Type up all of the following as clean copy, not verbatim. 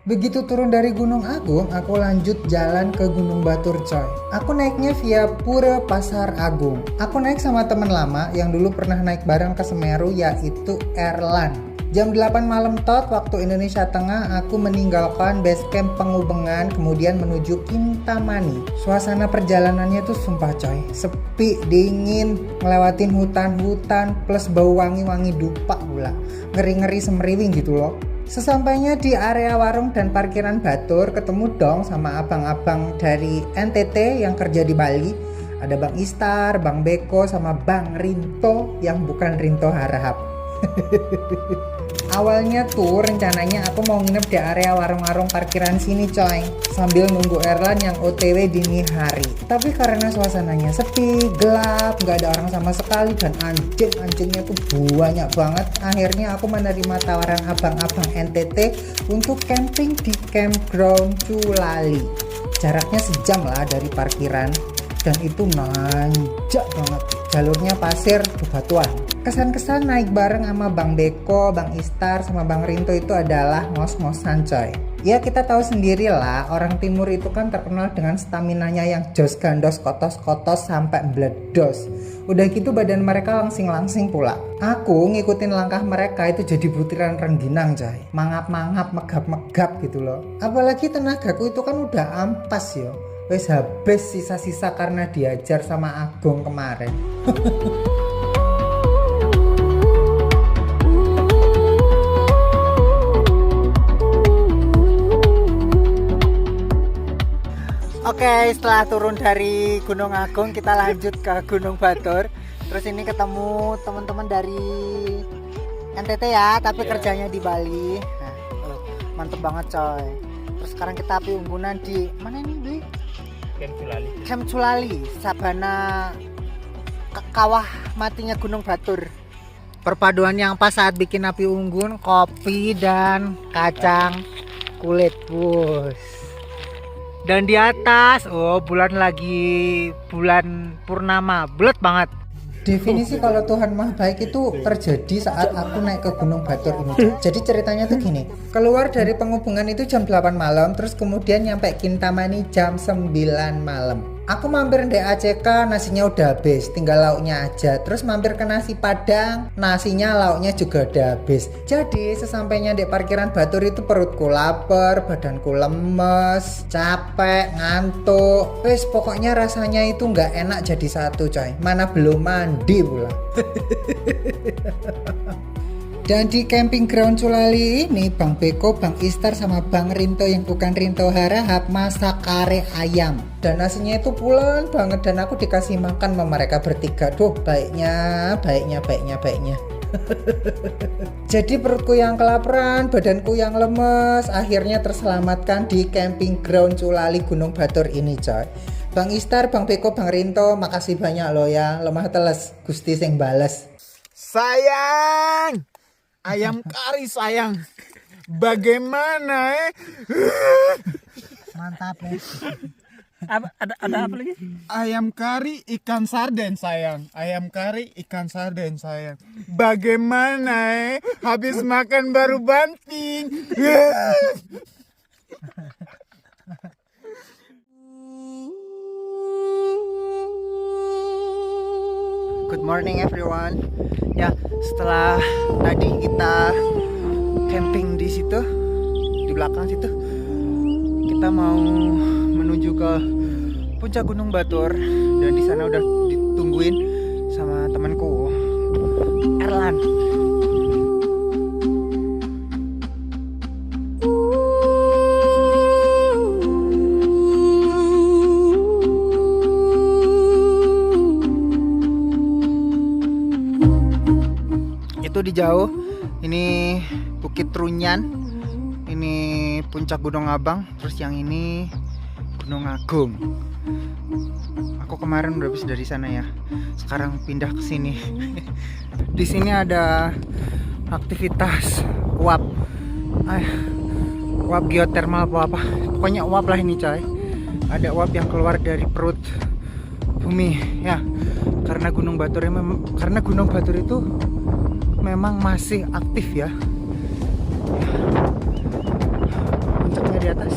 Begitu turun dari Gunung Agung, aku lanjut jalan ke Gunung Batur coy. Aku naiknya via Pura Pasar Agung. Aku naik sama temen lama yang dulu pernah naik bareng ke Semeru, yaitu Erlan. Jam 8 malam tot waktu Indonesia Tengah, aku meninggalkan base camp Pengubengan kemudian menuju Kintamani. Suasana perjalanannya tuh sumpah coy, sepi, dingin, ngelewatin hutan-hutan plus bau wangi-wangi dupa pula. Ngeri-ngeri semeriwing gitu loh. Sesampainya di area warung dan parkiran Batur, ketemu dong sama abang-abang dari NTT yang kerja di Bali. Ada Bang Istar, Bang Beko, sama Bang Rinto yang bukan Rinto Harahap. Awalnya tuh rencananya aku mau nginep di area warung-warung parkiran sini coy, sambil nunggu Erlan yang OTW dini hari. Tapi karena suasananya sepi, gelap, gak ada orang sama sekali, dan anjing-anjingnya tuh banyak banget, akhirnya aku menerima tawaran abang-abang NTT untuk camping di campground Culali. Jaraknya sejam lah dari parkiran, dan itu nanjak banget, jalurnya pasir bebatuan. Kesan-kesan naik bareng sama Bang Beko, Bang Istar, sama Bang Rinto itu adalah ngos-ngosan coy. Ya kita tahu sendiri lah, orang timur itu kan terkenal dengan staminanya yang jos gandos kotos-kotos sampai bledos. Udah gitu badan mereka langsing-langsing pula. Aku ngikutin langkah mereka itu jadi butiran rengginang coy. Mangap-mangap, megap-megap gitu loh. Apalagi tenagaku itu kan udah ampas yo. Wes habis sisa-sisa karena diajar sama Agung kemarin. Oke, setelah turun dari Gunung Agung kita lanjut ke Gunung Batur. Terus ini ketemu teman-teman dari NTT ya, tapi kerjanya di Bali. Nah, mantep banget coy. Terus sekarang kita api unggunan di mana ini, Bli? Camp Culali, sabana kawah matinya Gunung Batur. Perpaduan yang pas saat bikin api unggun, kopi dan kacang kulit, bus. Dan di atas, bulan purnama, bulat banget. Definisi kalau Tuhan Maha Baik itu terjadi saat aku naik ke Gunung Batur ini. Jadi ceritanya tuh gini, keluar dari Pengubengan itu jam 8 malam, terus kemudian nyampe Kintamani jam 9 malam. Aku mampir di ACK, nasinya udah habis, tinggal lauknya aja. Terus mampir ke nasi Padang, nasinya lauknya juga udah habis. Jadi sesampainya di parkiran Batur itu perutku lapar, badanku lemes, capek, ngantuk. Wes pokoknya rasanya itu nggak enak jadi satu coy. Mana belum mandi pula. Dan di camping ground Culali ini Bang Beko, Bang Istar, sama Bang Rinto yang bukan Rinto Harahap masak kare ayam. Dan nasinya itu pulen banget dan aku dikasih makan sama mereka bertiga. Duh, baiknya. Jadi perutku yang kelaparan, badanku yang lemes, akhirnya terselamatkan di camping ground Culali Gunung Batur ini coy. Bang Istar, Bang Beko, Bang Rinto, makasih banyak loh ya. Lemah teles, Gusti sing bales. Sayang, ayam kari sayang. Bagaimana Mantap ya. Ada apa lagi? Ayam kari ikan sarden sayang. Ayam kari ikan sarden sayang. Bagaimana habis makan baru banting. Good morning everyone. Ya, setelah tadi kita camping di situ, di belakang situ, kita mau menuju ke puncak Gunung Batur dan di sana udah ditungguin sama temanku Erlan. Itu di jauh, ini Bukit Trunyan, ini puncak Gunung Abang, terus yang ini Gunung Agung. Aku kemarin udah habis dari sana ya, sekarang pindah ke sini. Di sini ada aktivitas uap, uap geotermal apa, pokoknya uap lah ini coy. Ada uap yang keluar dari perut bumi ya, karena Gunung Batur itu memang masih aktif ya. Puncak atas.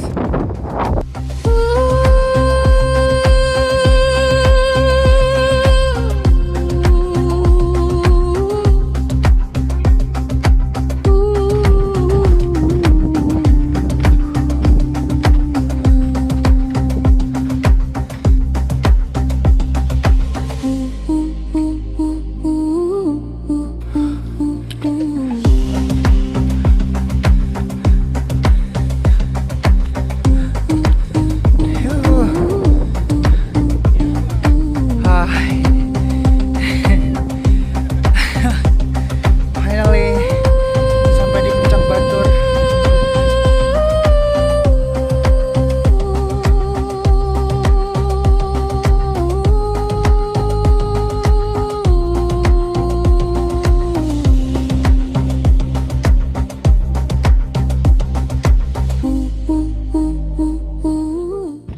Finally sampai di puncak Batur.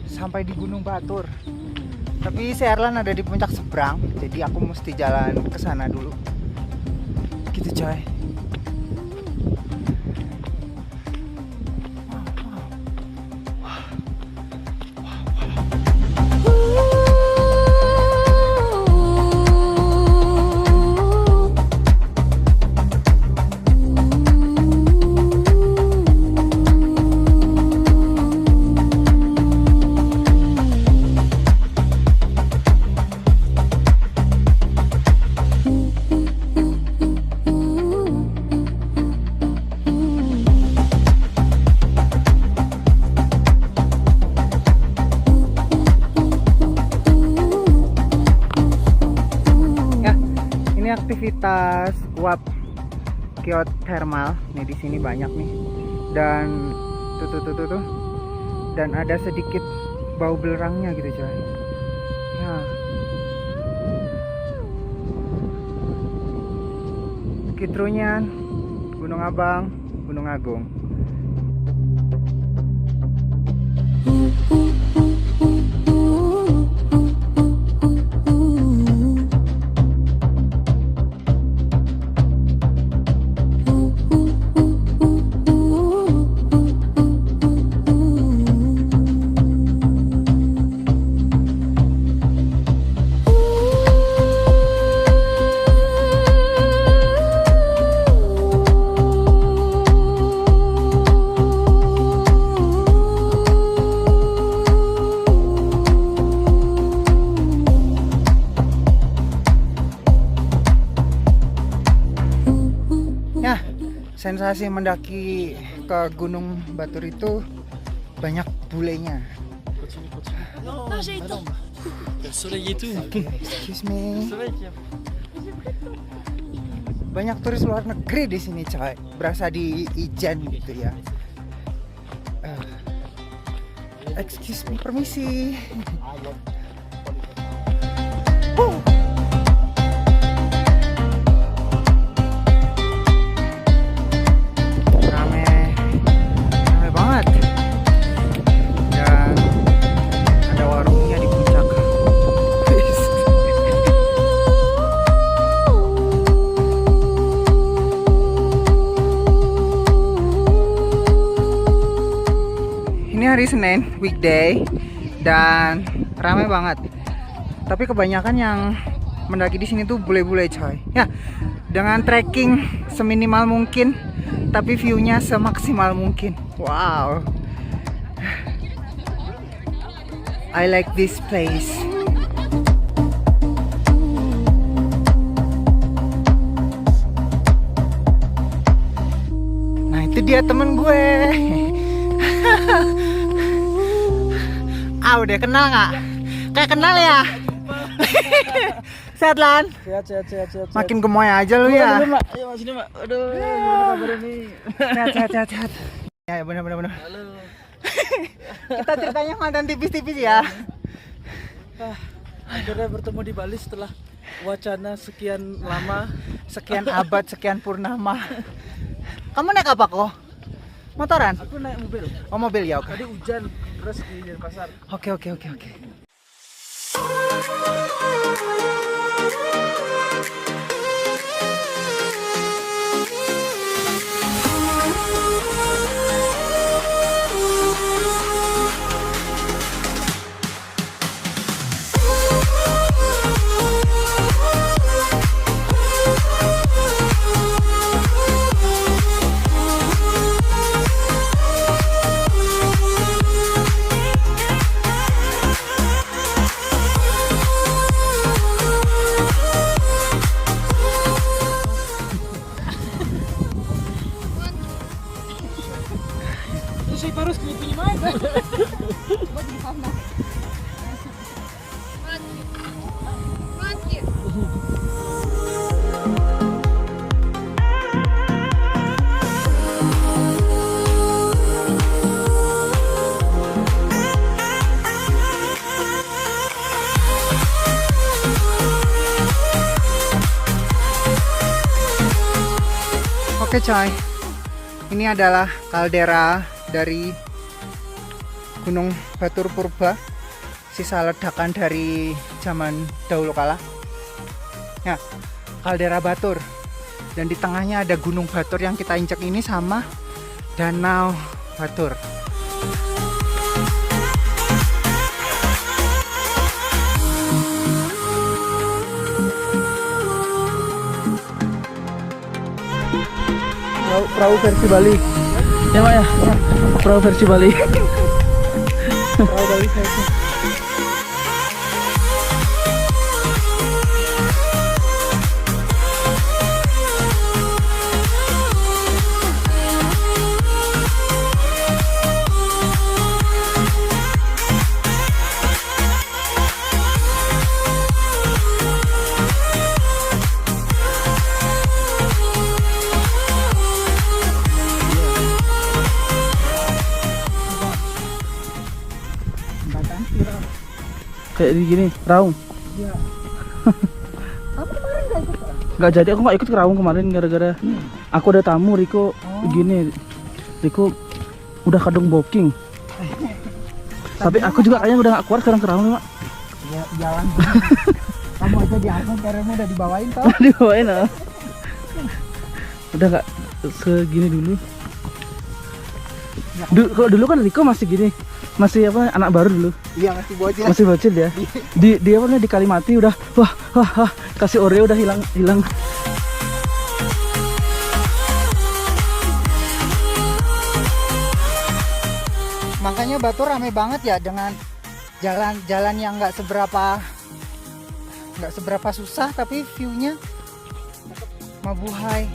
Sampai di Gunung Batur. Tapi si Erlan ada di puncak seberang, jadi aku mesti jalan ke sana dulu. Gitu coy. Ini aktivitas uap geothermal nih, di sini banyak nih, dan tuh dan ada sedikit bau belerangnya gitu coy ya. Bukit Runyan, Gunung Abang, Gunung Agung. Ya, sensasi mendaki ke Gunung Batur itu banyak bulenya. Le soleil et tout. Excuse me. Le soleil qui a... Banyak turis luar negeri di sini coy, berasa di Ijen gitu ya. Excuse me, permisi. Rame banget. Dan ada warungnya di puncak. Ini hari Senin, weekday, dan ramai banget. Tapi kebanyakan yang mendaki di sini tuh bule-bule coy. Ya, dengan trekking seminimal mungkin, tapi view-nya semaksimal mungkin. Wow. I like this place. Nah, itu dia temen gue. Ah, udah kenal nggak? Kayak kenal ya? Sehat Lan? Sehat. Makin gemoy aja lu ya. Ayo Mas sini, Mak. Aduh, gimana kabarnya nih? Sehat. Ya, benar. Halo. Kita ceritanya mantan tipis-tipis ya. Akhirnya bertemu di Bali setelah wacana sekian lama, Sekian abad, sekian purnama. Kamu naik apa kok? Motoran? aku naik mobil. Oh, mobil ya, oke. Tadi hujan terus di Denpasar. Oke. saya harus punya main. Oke coy, ini adalah kaldera dari Gunung Batur Purba, sisa ledakan dari zaman dahulu kala. Ya, kaldera Batur. Dan di tengahnya ada Gunung Batur yang kita injak ini sama Danau Batur. Perahu versi Bali. Ya Mak ya. Perahu versi Bali. Perahu Bali versi. Kayak gini, raung. Iya. Kamu kemarin nggak ikut? Nggak jadi, aku nggak ikut ke raung kemarin gara-gara aku ada tamu. Riko gini, Riko udah kadung booking. Tapi aku juga kayaknya udah nggak kuat sekarang ke raung nih Mak. Ya, jalan. Kamu aja diangkut, karena udah dibawain toh. Dibawain ah. Udah nggak segini dulu. Kalau dulu kan Riko masih gini, masih apa, anak baru dulu. Iya, masih bocil. Masih bocil ya. Di apa nih, di Kalimati udah wah kasih Oreo udah hilang. Makanya Batur rame banget ya dengan jalan-jalan yang nggak seberapa susah, tapi view-nya mabuhay.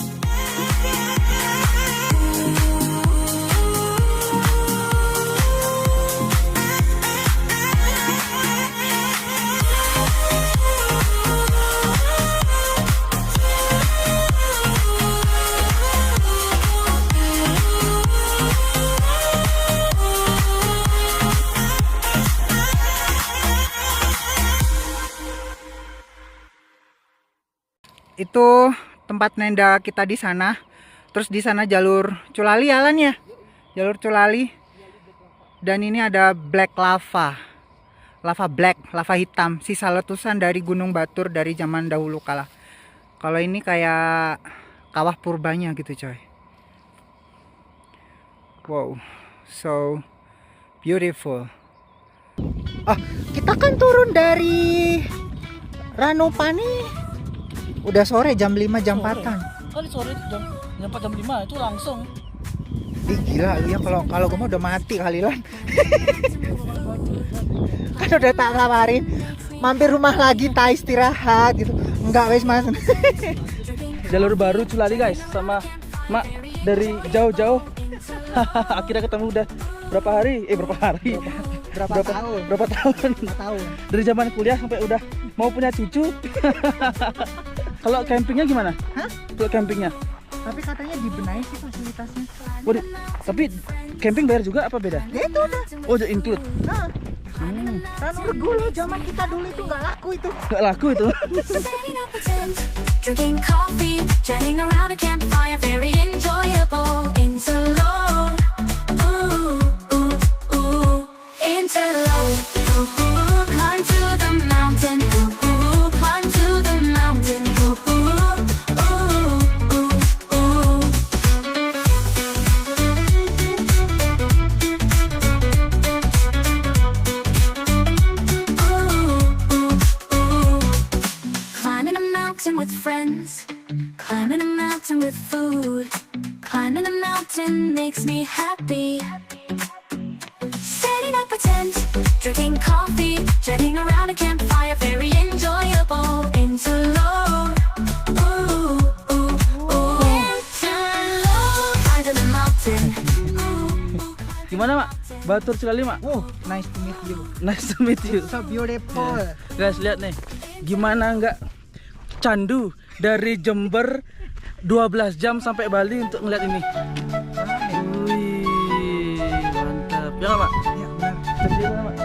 Itu tempat nenda kita di sana. Terus di sana jalur Culali jalan ya. Jalur Culali. Dan ini ada black lava. Lava black, lava hitam, sisa letusan dari Gunung Batur dari zaman dahulu kala. Kalau ini kayak kawah purbanya gitu coy. Wow, so beautiful. Kita kan turun dari Ranupani. Udah sore, jam 5, jam 4-an. Kali sore itu jam 4 jam 5 itu langsung. Ih gila lu ya, kalau gue mah udah mati kali Lan. Kan udah tak tawarin mampir rumah lagi, tak istirahat gitu. Enggak wes Mas. Jalur baru Culali guys, sama Mak dari jauh-jauh. Akhirnya ketemu udah berapa hari? Berapa tahun? Berapa tahun? Dari zaman kuliah sampai udah mau punya cucu. Kalau campingnya gimana? Hah? Kalau campingnya? Tapi katanya dibenahi sih fasilitasnya. Waduh, tapi camping bayar juga apa beda? Ya itu udah. Oh, udah include. Nah, Ranu Regu loh, zaman kita dulu itu nggak laku itu. Nggak laku itu. Drinking coffee, chatting around a campfire, very enjoyable. Interlude, ooh, ooh, ooh. Interlude, ooh, ooh. Climb to the mountain, ooh, ooh. Climb to the mountain, ooh, ooh, ooh, ooh, ooh. Climbing a mountain with friends, climbing a mountain with food. Climbing a mountain makes me happy. Setting up a tent, drinking coffee, chatting around a campfire, very enjoyable. Interlude, ooh, ooh, ooh. Interlude, climb to the mountain. Ooh, ooh. Gimana, Mak? Batur sekali, Mak. Nice to meet you. Nice to meet you. So beautiful. Guys, lihat nih. Gimana enggak candu dari Jember 12 jam sampai Bali untuk ngeliat ini. Wih, mantap. Ya nggak, Mak? Ya, benar. Jadi gimana, Mak?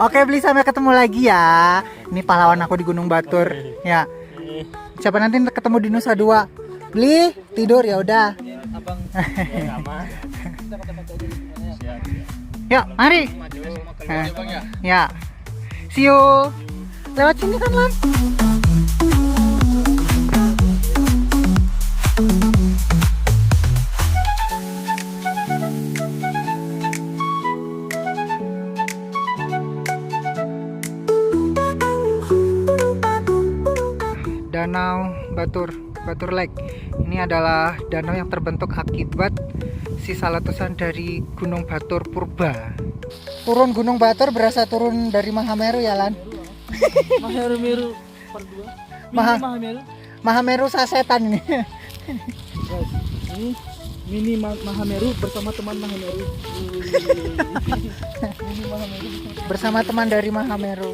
Oke, Bli, sampai ketemu lagi ya. Ini pahlawan aku di Gunung Batur. Ya. Siapa nanti ketemu di Nusa Dua. Bli, tidur ya udah. Yuk, mari. Ya. See you. Lewat sini kan, Lan? Danau Batur Lake. Ini adalah danau yang terbentuk akibat sisa letusan dari Gunung Batur purba. Turun Gunung Batur berasa turun dari Mahameru ya, Lan? Mahameru part 2. Mahameru. Mahameru sasetan ini. Guys, ini mini Mahameru bersama teman Mahameru. Mini Mahameru. Bersama teman dari Mahameru.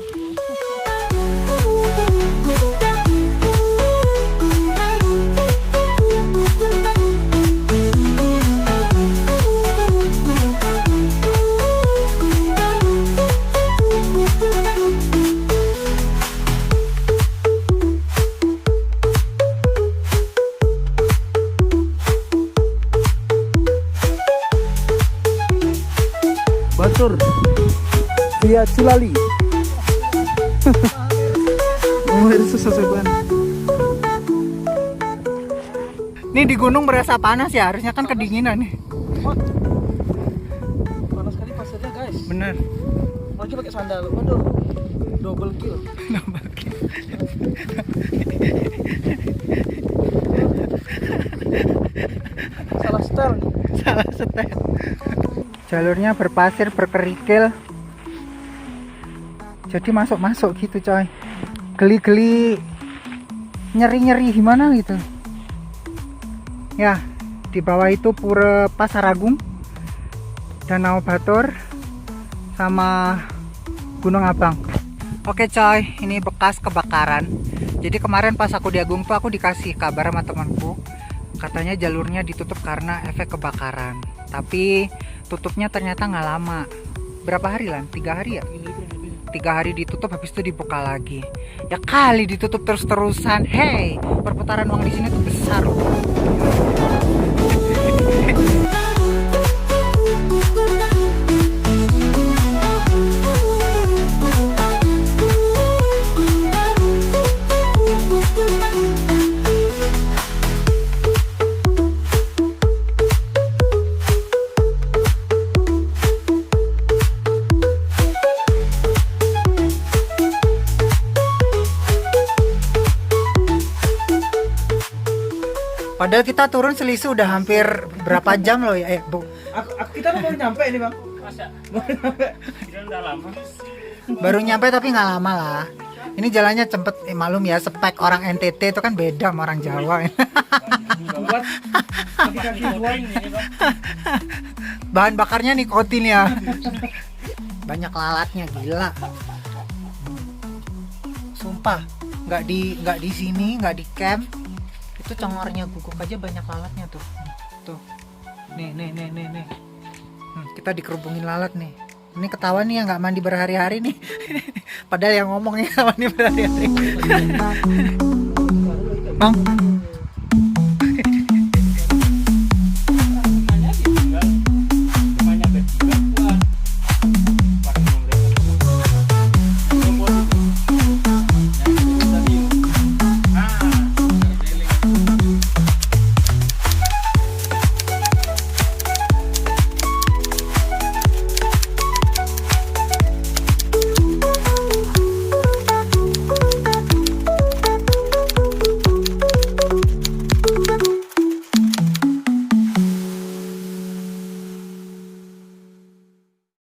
Batur via Cilali. Ini di gunung berasa panas ya, harusnya kan kedinginan nih. Panas sekali pasirnya, guys. Bener. Lagi pakai sandal. Waduh. Double kill. Salah setel. Salah setel. Jalurnya berpasir, berkerikil. Jadi masuk-masuk gitu, coy. Geli-geli, nyeri-nyeri gimana gitu. Ya, di bawah itu Pura Pasaragung, Danau Batur, sama Gunung Abang. Oke coy, ini bekas kebakaran. Jadi kemarin pas aku di Agung tuh aku dikasih kabar sama temanku, katanya jalurnya ditutup karena efek kebakaran. Tapi tutupnya ternyata nggak lama. Berapa hari, Lan? 3 hari ya? 3 hari ditutup, habis itu dibuka lagi. Ya kali ditutup terus-terusan. Hey, perputaran uang di sini tuh besar. Padahal kita turun selisih udah hampir berapa jam loh ya, Bu. Kita baru nyampe ini, Bang. Masa? Baru nyampe tapi nggak lama lah. Ini jalannya cepet, maklum ya, spek orang NTT itu kan beda sama orang Jawa. Buat kaki-kaki buang ini, Bang. Bahan bakarnya nikotin ya. Banyak lalatnya, gila. Sumpah, nggak di sini, nggak di camp. Itu congornya guguk aja banyak lalatnya tuh. Tuh. Nih. Kita dikerubungin lalat nih. Ini ketahuan nih yang nggak mandi berhari-hari nih. Padahal yang ngomongnya mandi berhari-hari. Bang,